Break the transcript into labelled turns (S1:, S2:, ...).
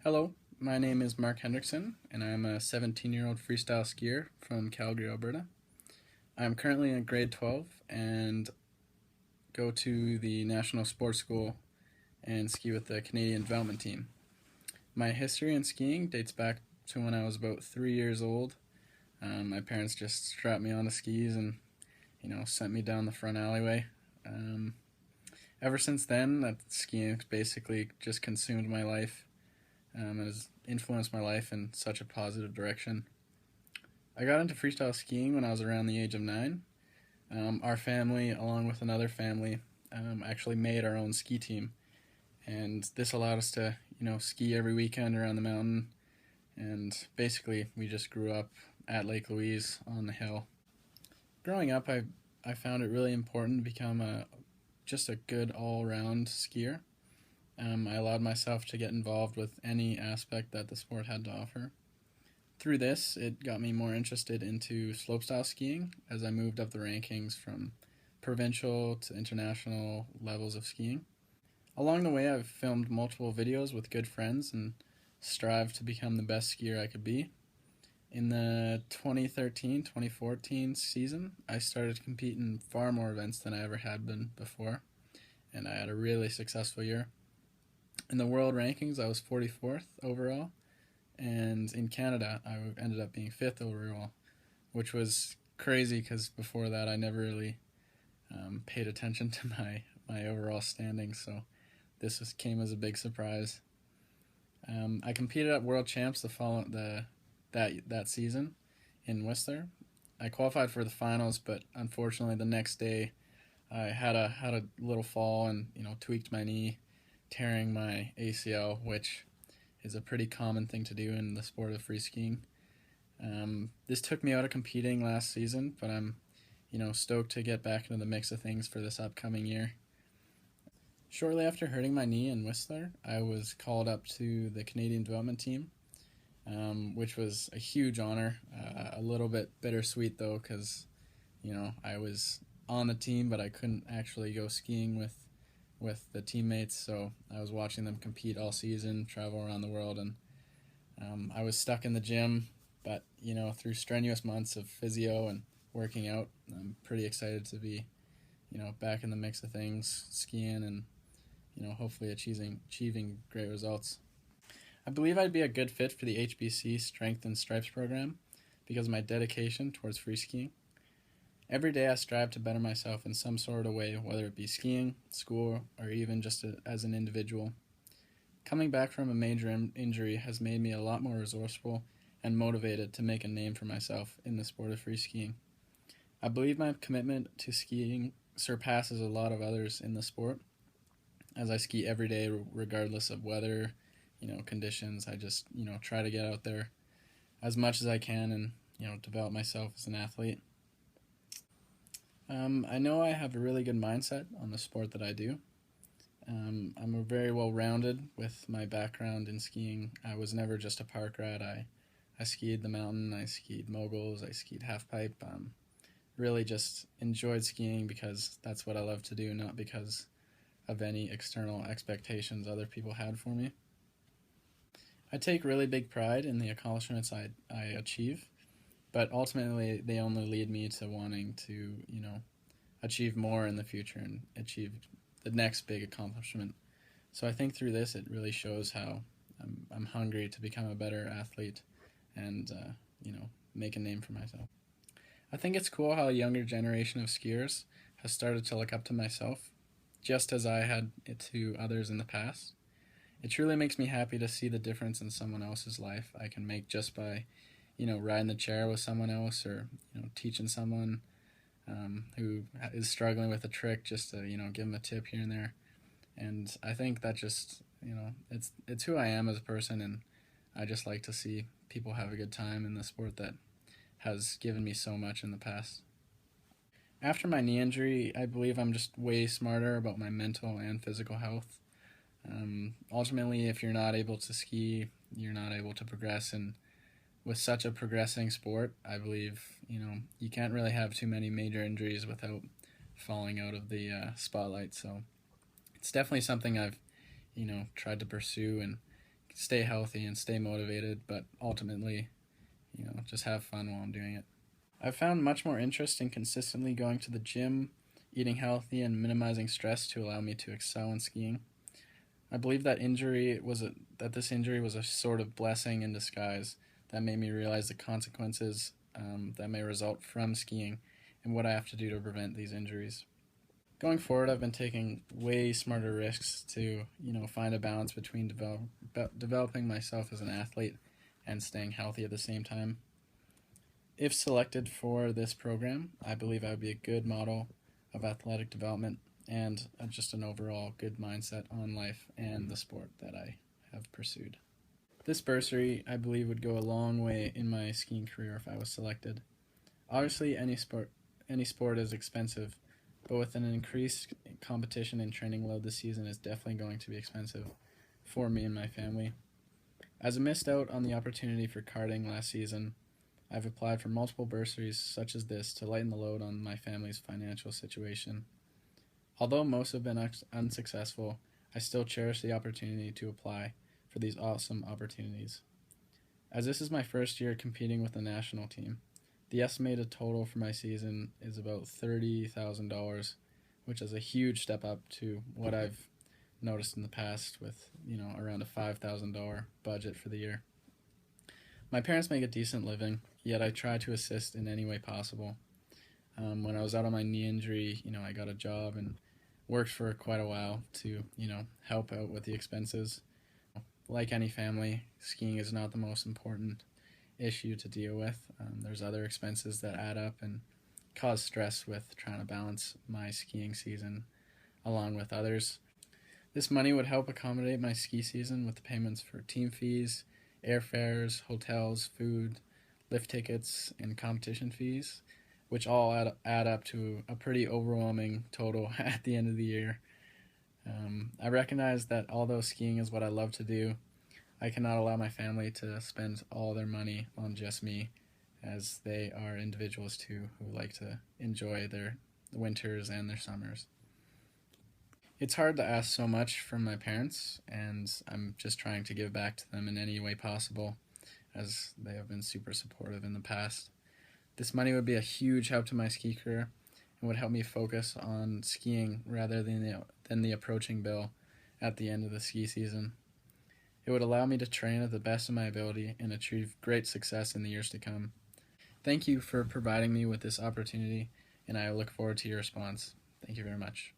S1: Hello, my name is Mark Hendrickson, and I'm a 17-year-old freestyle skier from Calgary, Alberta. I'm currently in grade 12 and go to the National Sports School and ski with the Canadian Development Team. My history in skiing dates back to when I was about 3 years old. My parents just strapped me onto skis and, sent me down the front alleyway. Ever since then, that skiing basically just consumed my life. It has influenced my life in such a positive direction. I got into freestyle skiing when I was around the age of 9. Our family, along with another family, actually made our own ski team, and this allowed us to, ski every weekend around the mountain. And basically, we just grew up at Lake Louise on the hill. Growing up, I found it really important to become just a good all-around skier. I allowed myself to get involved with any aspect that the sport had to offer. Through this, it got me more interested into slopestyle skiing as I moved up the rankings from provincial to international levels of skiing. Along the way, I've filmed multiple videos with good friends and strived to become the best skier I could be. In the 2013-2014 season, I started to compete in far more events than I ever had been before, and I had a really successful year. In the world rankings, I was 44th overall, and in Canada, I ended up being 5th overall, which was crazy because before that, I never really paid attention to my overall standing, so this came as a big surprise. I competed at World Champs that season in Whistler. I qualified for the finals, but unfortunately, the next day, I had a little fall and tweaked my knee, tearing my ACL, which is a pretty common thing to do in the sport of free skiing. This took me out of competing last season, but I'm, stoked to get back into the mix of things for this upcoming year. Shortly after hurting my knee in Whistler, I was called up to the Canadian Development Team, which was a huge honor. A little bit bittersweet though, because I was on the team, but I couldn't actually go skiing with the teammates, so I was watching them compete all season, travel around the world, and I was stuck in the gym, but through strenuous months of physio and working out, I'm pretty excited to be back in the mix of things, skiing, and hopefully achieving great results. I believe I'd be a good fit for the HBC Strength and Stripes program because of my dedication towards free skiing. Every day I strive to better myself in some sort of way, whether it be skiing, school, or even just as an individual. Coming back from a major injury has made me a lot more resourceful and motivated to make a name for myself in the sport of free skiing. I believe my commitment to skiing surpasses a lot of others in the sport, as I ski every day regardless of weather, conditions. I just, try to get out there as much as I can and, develop myself as an athlete. I know I have a really good mindset on the sport that I do. I'm a very well-rounded with my background in skiing. I was never just a park rat. I skied the mountain, I skied moguls, I skied halfpipe. Really just enjoyed skiing because that's what I love to do, not because of any external expectations other people had for me. I take really big pride in the accomplishments I achieve, but ultimately they only lead me to wanting to, achieve more in the future and achieve the next big accomplishment. So I think through this it really shows how I'm hungry to become a better athlete and, make a name for myself. I think it's cool how a younger generation of skiers has started to look up to myself, just as I had it to others in the past. It truly makes me happy to see the difference in someone else's life I can make just by, riding the chair with someone else or, teaching someone who is struggling with a trick just to, give them a tip here and there. And I think that just, it's who I am as a person, and I just like to see people have a good time in the sport that has given me so much in the past. After my knee injury, I believe I'm just way smarter about my mental and physical health. Ultimately, if you're not able to ski, you're not able to progress, and with such a progressing sport, I believe, you can't really have too many major injuries without falling out of the spotlight. So it's definitely something I've, tried to pursue and stay healthy and stay motivated, but ultimately, just have fun while I'm doing it. I've found much more interest in consistently going to the gym, eating healthy, and minimizing stress to allow me to excel in skiing. I believe that this injury was a sort of blessing in disguise that made me realize the consequences that may result from skiing and what I have to do to prevent these injuries. Going forward, I've been taking way smarter risks to, find a balance between developing myself as an athlete and staying healthy at the same time. If selected for this program, I believe I would be a good model of athletic development and just an overall good mindset on life and the sport that I have pursued. This bursary, I believe, would go a long way in my skiing career if I was selected. Obviously, any sport is expensive, but with an increased competition and training load this season is definitely going to be expensive for me and my family. As I missed out on the opportunity for karting last season, I've applied for multiple bursaries such as this to lighten the load on my family's financial situation. Although most have been unsuccessful, I still cherish the opportunity to apply for these awesome opportunities. As this is my first year competing with the national team, the estimated total for my season is about $30,000, which is a huge step up to what I've noticed in the past with, around a $5,000 budget for the year. My parents make a decent living, yet I try to assist in any way possible. When I was out on my knee injury, I got a job and worked for quite a while to, help out with the expenses. Like any family, skiing is not the most important issue to deal with. There's other expenses that add up and cause stress with trying to balance my skiing season along with others. This money would help accommodate my ski season with the payments for team fees, airfares, hotels, food, lift tickets, and competition fees, which all add up to a pretty overwhelming total at the end of the year. I recognize that although skiing is what I love to do, I cannot allow my family to spend all their money on just me, as they are individuals too who like to enjoy their winters and their summers. It's hard to ask so much from my parents, and I'm just trying to give back to them in any way possible, as they have been super supportive in the past. This money would be a huge help to my ski career and would help me focus on skiing rather than the approaching bill at the end of the ski season. It would allow me to train at the best of my ability and achieve great success in the years to come. Thank you for providing me with this opportunity, and I look forward to your response. Thank you very much.